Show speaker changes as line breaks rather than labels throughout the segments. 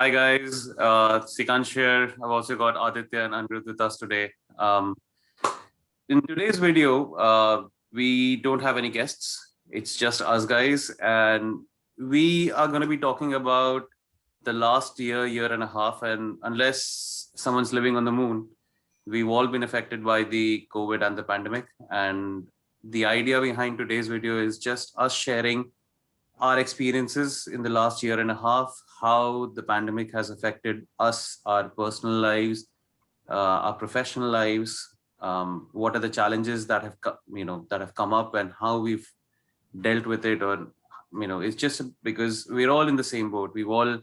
Hi guys, Ekansh here. I've also got Aditya and Anirudh with us today. In today's video, we don't have any guests. It's just us guys, and we are going to be talking about the last year and a half. And unless someone's living on the moon, we've all been affected by the COVID and the pandemic. And the idea behind today's video is just us sharing our experiences in the last year and a half, how the pandemic has affected us, our personal lives, our professional lives, what are the challenges that have that have come up, and how we've dealt with it. Or it's just because we're all in the same boat. We've all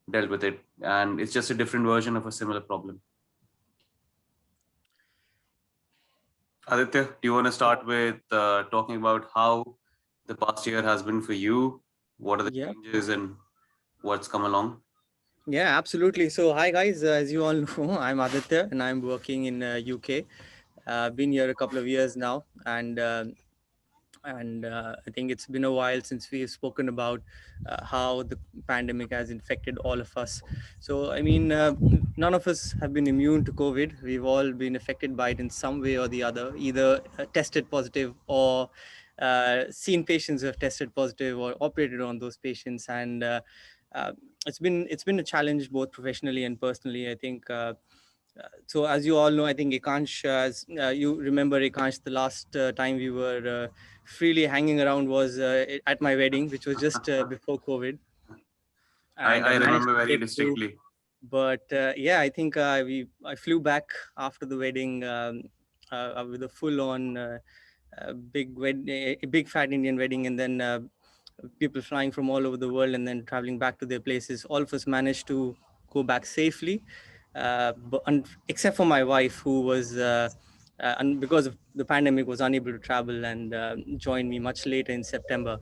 dealt with it, and it's just a different version of a similar problem. Aditya, do you want to start with talking about how the past year has been for you? What are the changes and what's come along?
Yeah, absolutely. So, hi guys. As you all know, I'm Aditya, and I'm working in UK. Been here a couple of years now, and I think it's been a while since we've spoken about how the pandemic has infected all of us. So, I mean, none of us have been immune to COVID. We've all been affected by it in some way or the other, either tested positive or seen patients who have tested positive or operated on those patients, and uh, it's been a challenge both professionally and personally. I think. So as you all know, I think Ekansh, as you remember, Ekansh, the last time we were freely hanging around was at my wedding, which was just before COVID, and I
I
managed
remember
to
very
get through.
distinctly.
But yeah, I think I flew back after the wedding with a full-on a big fat Indian wedding, and then people flying from all over the world and then traveling back to their places. All of us managed to go back safely, except for my wife, who was and because of the pandemic was unable to travel and join me much later in September.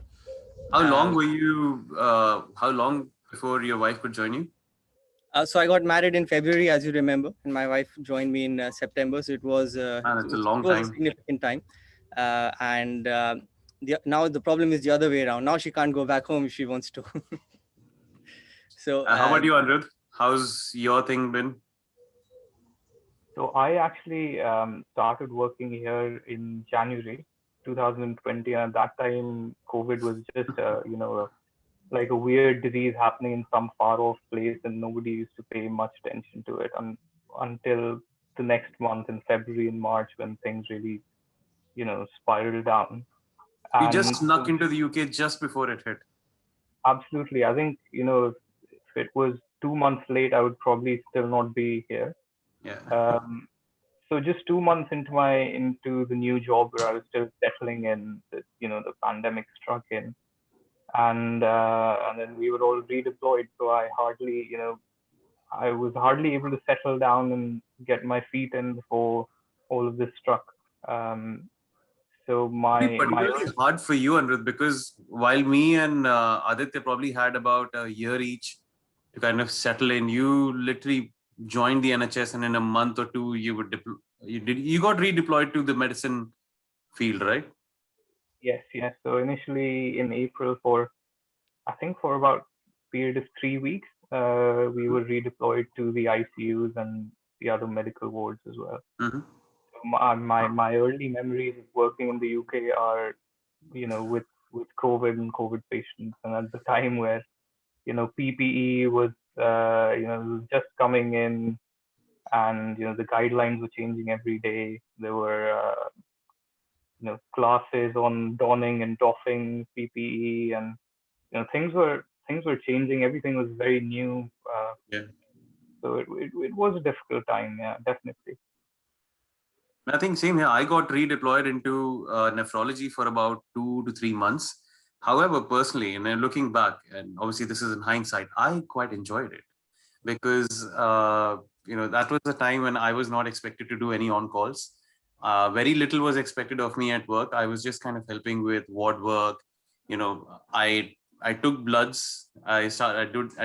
How
Uh,
long were you? How long before your wife could join you?
so I got married in February, as you remember, and my wife joined me in September. So
Man, it's a
it
long
was a
time.
significant time. And now the problem is the other way around. Now she can't go back home if she wants to. So
How about you, Anirudh? How's your thing been?
So I actually started working here in January 2020, and at that time, COVID was just like a weird disease happening in some far off place, and nobody used to pay much attention to it until the next month in February and March, when things really spiraled down.
You just
And
snuck
so
into the UK just before it hit.
absolutely, I think if it was 2 months late, I would probably still not be here.
Yeah.
Um, so just 2 months into the new job where I was still settling in, the pandemic struck in, and then we were all redeployed. So I was hardly able to settle down and get my feet in before all of this struck. Um, so
Probably
my
particularly hard for you, Anirudh, because while me and Aditya probably had about a year each to kind of settle in, you literally joined the NHS, and in a month or two, you got redeployed to the medicine field, right?
yes. So initially in April, I think for about a period of 3 weeks, we were redeployed to the ICUs and the other medical wards as well.
Mm-hmm.
My early memories of working in the UK are, with COVID and COVID patients, and at the time where PPE was just coming in, and the guidelines were changing every day. There were classes on donning and doffing PPE, and things were changing. Everything was very new.
Yeah.
So it was a difficult time. Yeah, definitely.
I think same here. I got redeployed into nephrology for about 2 to 3 months. However, personally, and then looking back, and obviously this is in hindsight, I quite enjoyed it because that was a time when I was not expected to do any on calls. Very little was expected of me at work. I was just kind of helping with ward work. I took bloods. I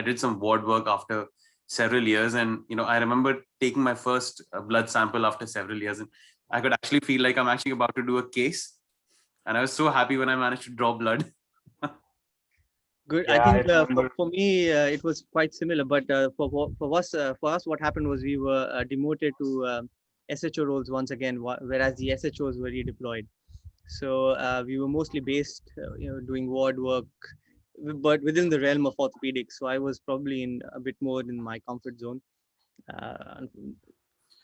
did some ward work after several years, and I remember taking my first blood sample after several years, and I could actually feel like I'm actually about to do a case, and I was so happy when I managed to draw blood.
Good. I
Yeah, I
think
remember.
for me it was quite similar, but for us what happened was we were demoted to SHO roles once again, whereas the SHOs were redeployed. So we were mostly based, doing ward work, but within the realm of orthopedics. So I was probably in a bit more in my comfort zone. And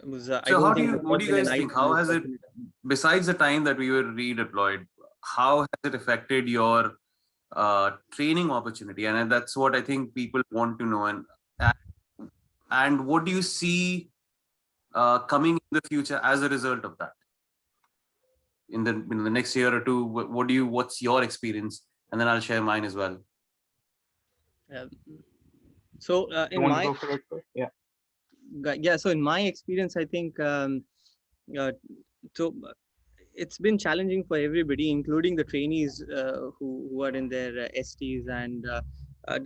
it was, I
So
don't
how do
think
you,
there
what
would
do
have
you
been an
guys think? How
ICU
has it,
opportunity.
besides the time that we were redeployed, how has it affected your training opportunity? And that's what I think people want to know. And what do you see coming in the future as a result of that? In the next year or two, what's your experience? And then I'll share mine as well.
Um, so
You
in
want to
my
go for it first? Yeah.
yeah, so in my experience, I think uh, so it's been challenging for everybody, including the trainees who are in their STs, and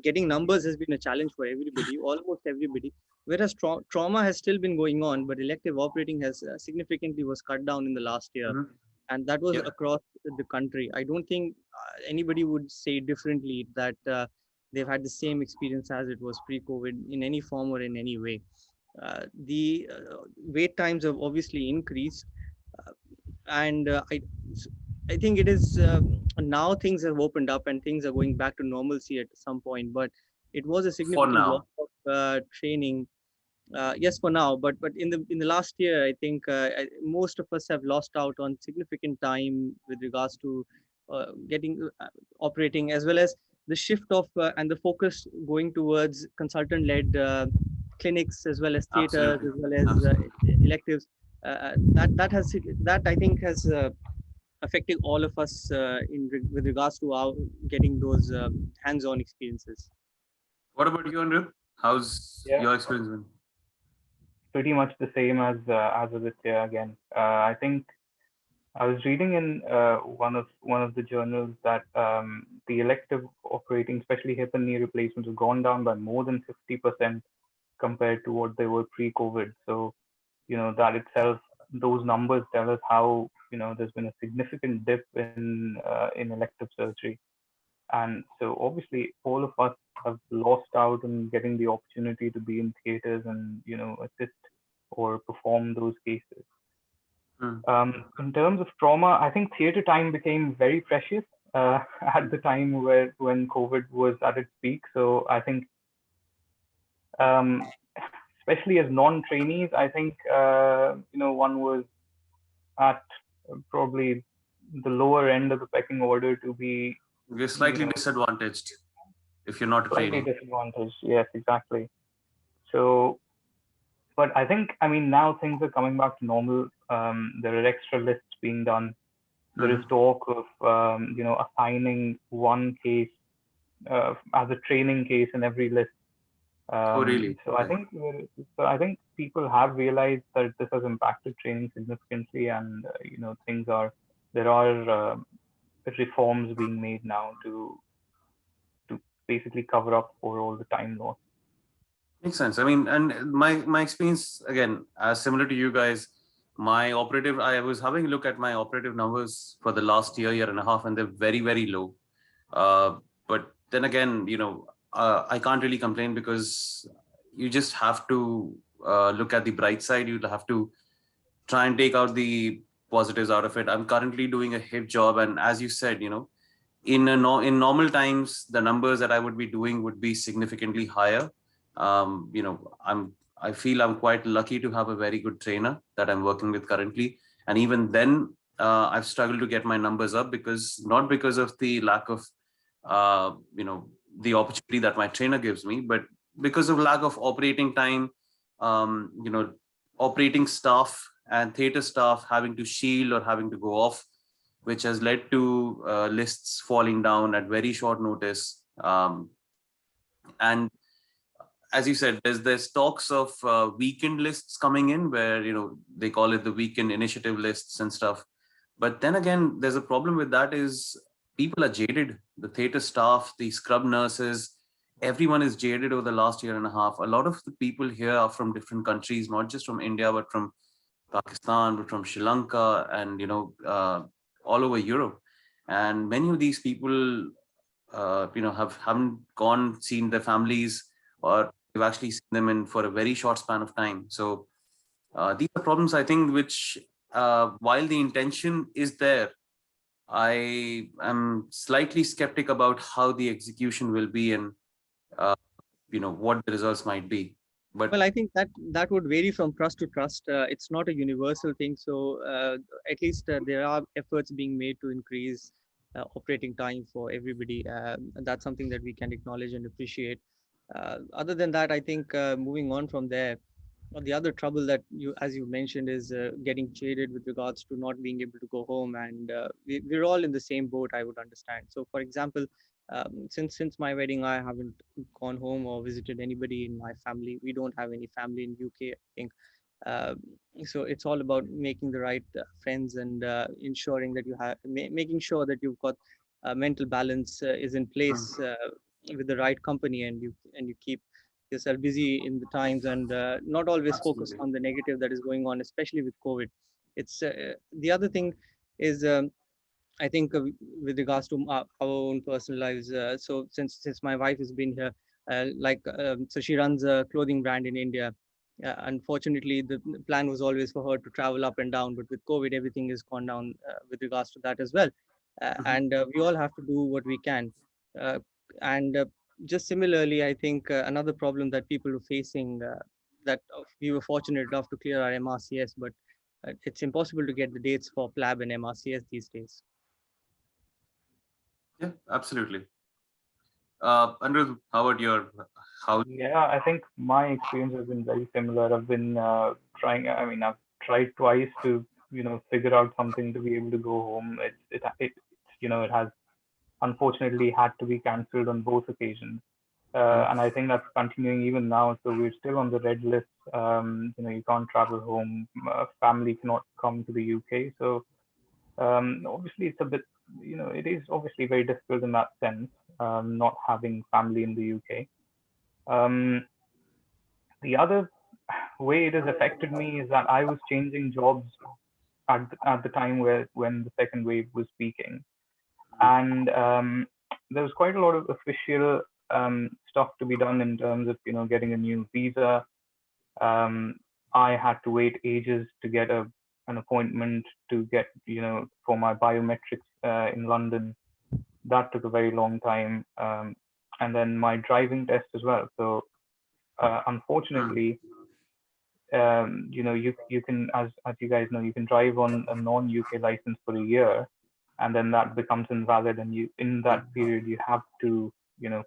getting numbers has been a challenge for everybody, almost everybody. Whereas trauma has still been going on, but elective operating has significantly was cut down in the last year,
Mhm.
and that was
Yeah.
across the country. I don't think anybody would say differently that they've had the same experience as it was pre-COVID in any form or in any way. The wait times have obviously increased, uh, and I think it is now things have opened up and things are going back to normalcy at some point. But it was a
For
significant loss
now.
of training. Yes, for now, but in the last year, I think most of us have lost out on significant time with regards to getting operating, as well as the shift of and the focus going towards consultant-led clinics, as well as theaters,
Absolutely.
as well as
Absolutely.
electives. That I think has affecting all of us with regards to our getting those hands-on experiences.
What about you, Andrew? How's
Yeah,
your experience been?
pretty much the same as Aditya again. I think I was reading in one of the journals that the elective operating, especially hip and knee replacements, have gone down by more than 50% compared to what they were pre-COVID. So, that itself, those numbers tell us how, there's been a significant dip in elective surgery. And so obviously all of us have lost out on getting the opportunity to be in theaters and, assist or perform those cases.
Hmm.
In terms of trauma, I think theater time became very precious at the time when COVID was at its peak. So I think, um, especially as non-trainees, I think one was at probably the lower end of the pecking order to be,
We're
you
slightly
know,
disadvantaged if you're not a
slightly
trainee.
disadvantaged. Yes, exactly. So, but I think, I mean, now things are coming back to normal. There are extra lists being done. There is
Mhm.
talk of, assigning one case as a training case in every list.
Oh, really?
So I
Okay.
think, people have realized that this has impacted training significantly, and there are reforms being made now to basically cover up for all the time lost.
Makes sense. I mean, and my experience again, as similar to you guys, I was having a look at my operative numbers for the last year and a half, and they're very, very low. But then again, I can't really complain because you just have to look at the bright side. You'll have to try and take out the positives out of it. I'm currently doing a hip job, and as you said, in normal times, the numbers that I would be doing would be significantly higher. I feel I'm quite lucky to have a very good trainer that I'm working with currently, and even then, I've struggled to get my numbers up because not because of the lack of, uh, you know, the opportunity that my trainer gives me, but because of lack of operating time, um, you know, operating staff and theater staff having to shield or having to go off, which has led to lists falling down at very short notice. And as you said, there's talks of weekend lists coming in where they call it the weekend initiative lists and stuff. But then again, there's a problem with that is people are jaded. The theater staff, the scrub nurses, everyone is jaded over the last year and a half. A lot of the people here are from different countries, not just from India, but from Pakistan, but from Sri Lanka, and all over Europe. And many of these people haven't gone seen their families, or we've actually seen them in for a very short span of time. So these are problems, I think, which while the intention is there, I am slightly skeptic about how the execution will be, and what the results might be. But
Well, I think that would vary from trust to trust. It's not a universal thing. So at least there are efforts being made to increase operating time for everybody. And that's something that we can acknowledge and appreciate. Other than that, I think moving on from there, the other trouble that as you mentioned, is getting jaded with regards to not being able to go home, and we're all in the same boat, I would understand. So, for example, since my wedding, I haven't gone home or visited anybody in my family. We don't have any family in UK, I think. Uh, so it's all about making the right friends, and ensuring that you have making sure that you've got mental balance is in place with the right company, and you keep yourself busy in the times, and not always focus
absolutely.
on the negative that is going on, especially with COVID. It's the other thing is, I think, with regards to our own personal lives. So since my wife has been here, so she runs a clothing brand in India. Unfortunately, the plan was always for her to travel up and down, but with COVID, everything has gone down with regards to that as well.
Mhm.
And we all have to do what we can. Uh, and Just similarly, I think another problem that people are facing, that we were fortunate enough to clear our MRCS, but it's impossible to get the dates for PLAB and MRCS these days.
Yeah, absolutely. Anirudh, how about your how?
Yeah, I think my experience has been very similar. I've been trying. I mean, I've tried twice to figure out something to be able to go home. It has unfortunately had to be cancelled on both occasions. And I think that's continuing even now. So we're still on the red list. You can't travel home. Family cannot come to the UK. So obviously, it's a bit, it is obviously very difficult in that sense, not having family in the UK. Um, the other way it has affected me is that I was changing jobs at the time when the second wave was peaking, and there was quite a lot of official stuff to be done in terms of getting a new visa. um, I had to wait ages to get an appointment to get for my biometrics in London. That took a very long time, and then my driving test as well. So
Mm,
unfortunately, you can, as you guys know, you can drive on a non-UK license for a year, and then that becomes invalid. And you, in that
mm,
period, you have to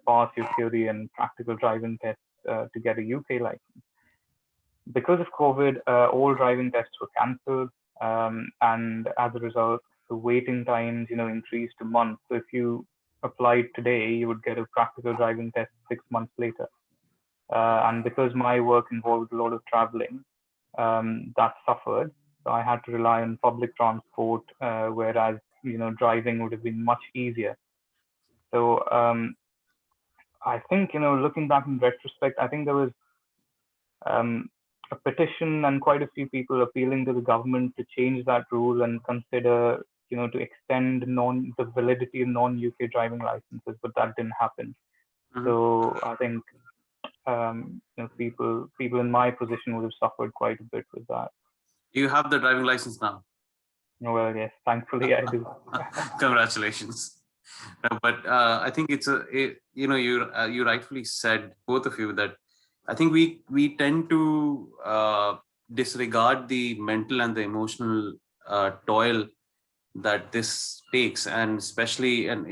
pass your theory and practical driving tests to get a UK license. Because of COVID, all driving tests were cancelled, and as a result, the waiting times increased to months. So if you applied today, you would get a practical driving test 6 months later. And because my work involved a lot of traveling, that suffered. So I had to rely on public transport, whereas driving would have been much easier. So I think looking back in retrospect, I think there was um, a petition and quite a few people appealing to the government to change that rule and consider to extend the validity of non-UK driving licenses, but that didn't happen.
mhm.
So I think people in my position would have suffered quite a bit with that.
You have the driving license now.
Well, yes, thankfully I do.
Congratulations. But I think you rightfully said, both of you, that I think we tend to disregard the mental and the emotional toil that this takes, and especially, and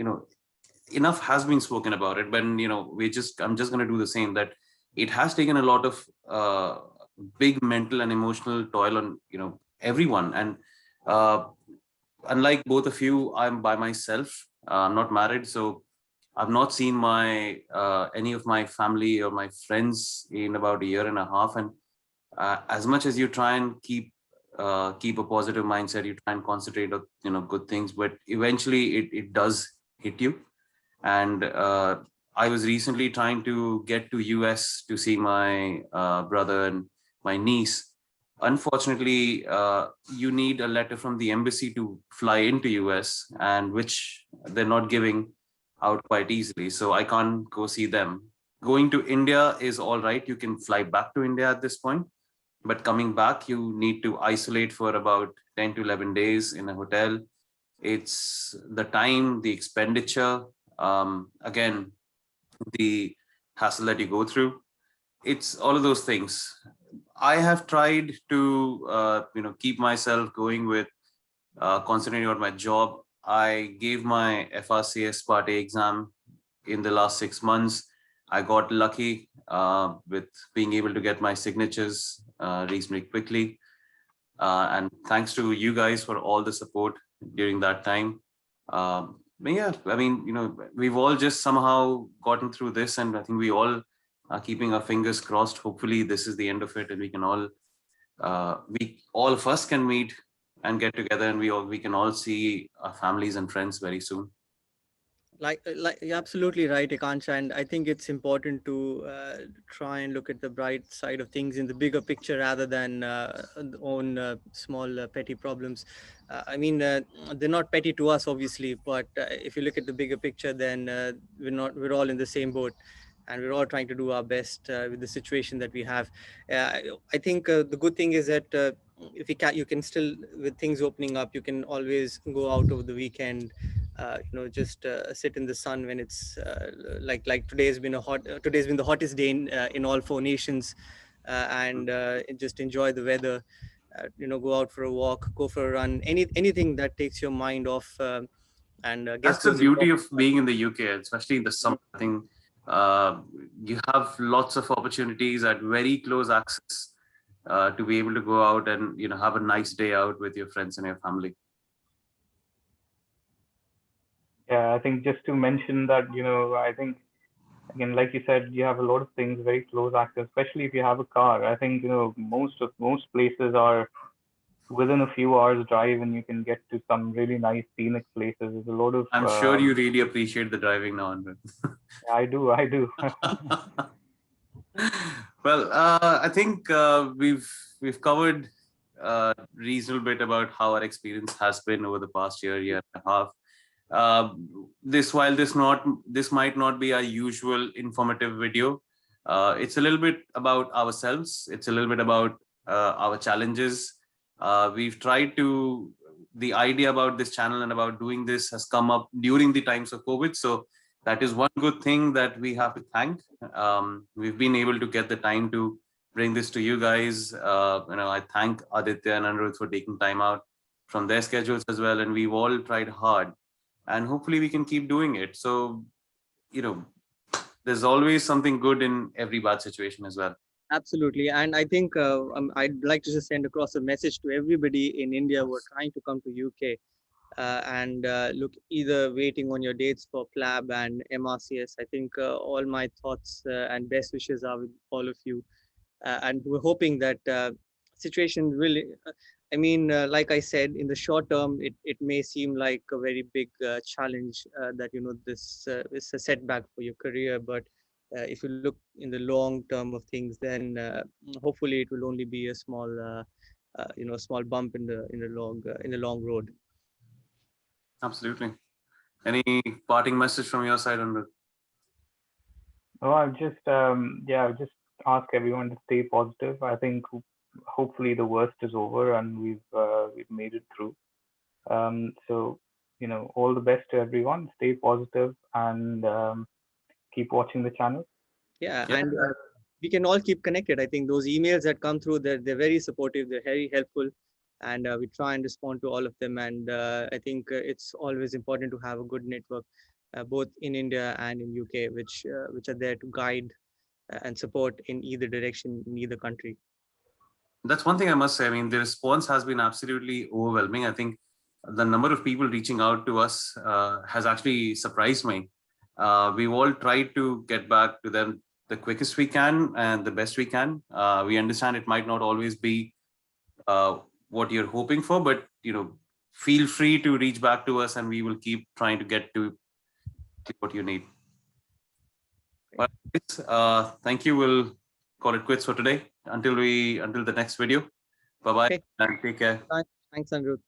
enough has been spoken about it. But I'm just going to do the same. That it has taken a lot of big mental and emotional toil on everyone. And uh, unlike both of you, I'm by myself. I'm not married, so I've not seen my any of my family or my friends in about a year and a half. And as much as you try and keep a positive mindset, you try and concentrate on good things, but eventually it does hit you. And I was recently trying to get to US to see my brother and my niece. Unfortunately, you need a letter from the embassy to fly into US, and which they're not giving. out quite easily, so I can't go see them. Going to India is all right. You can fly back to India at this point, but coming back, you need to isolate for about 10 to 11 days in a hotel. It's the time, the expenditure, again, the hassle that you go through. It's all of those things. I have tried to, keep myself going with concentrating on my job. I gave my FRCS Part A exam in the last 6 months. I got lucky with being able to get my signatures reasonably quickly. And thanks to you guys for all the support during that time. But yeah, I mean, we've all just somehow gotten through this, and I think we all are keeping our fingers crossed. Hopefully this is the end of it, and we can all, we all of us can meet and get together, and we can all see our families and friends very soon.
Like you're absolutely right, Ekansh, and I think it's important to try and look at the bright side of things in the bigger picture rather than own small petty problems. I mean, they're not petty to us, obviously, but if you look at the bigger picture, then we're all in the same boat, and we're all trying to do our best with the situation that we have. I think the good thing is that if you can still, with things opening up, you can always go out over the weekend. Just sit in the sun when it's like today's been the hottest day in all four nations, and just enjoy the weather. Go out for a walk, go for a run, anything that takes your mind off, and gets
That's the
those
beauty of being in the UK, especially in the summer. I think you have lots of opportunities at very close access to be able to go out and have a nice day out with your friends and your family.
Yeah, I think just to mention that, I think, again, like you said, you have a lot of things very close access, especially if you have a car. I think, most places are within a few hours drive, and you can get to some really nice scenic places. There's a lot of.
I'm sure you really appreciate the driving now and then.
I do.
Well, I think we've covered a reasonable bit about how our experience has been over the past year and a half. While this might not be our usual informative video, it's a little bit about ourselves. It's a little bit about our challenges. We've tried to. The idea about this channel and about doing this has come up during the times of COVID, so that is one good thing that we have to thank. We've been able to get the time to bring this to you guys. I thank Aditya and Anirudh for taking time out from their schedules as well, and we've all tried hard, and hopefully we can keep doing it. So, there's always something good in every bad situation as well.
Absolutely. And I think I'd like to just send across a message to everybody in India who are trying to come to UK, and look, either waiting on your dates for PLAB and MRCS. I think all my thoughts and best wishes are with all of you. And we're hoping that situation will, like I said, in the short term, it may seem like a very big challenge that, this is a setback for your career. But if you look in the long term of things, then hopefully it will only be a small bump in the long road.
Absolutely. Any parting message from your side, Anirudh?
Oh, I'll just ask everyone to stay positive. I think hopefully the worst is over and we've made it through. So all the best to everyone. Stay positive and keep watching the channel.
Yeah. And we can all keep connected. I think those emails that come through, they're very supportive, they're very helpful, and we try and respond to all of them. And I think it's always important to have a good network, both in India and in UK, which are there to guide and support in either direction, in either country.
That's one thing I must say. I mean, the response has been absolutely overwhelming. I think the number of people reaching out to us has actually surprised me. We've all tried to get back to them the quickest we can and the best we can. We understand it might not always be what you're hoping for, but feel free to reach back to us, and we will keep trying to get to what you need. Well, thank you. We'll call it quits for today until the next video. Bye bye, and take care.
Thanks, Anirudh.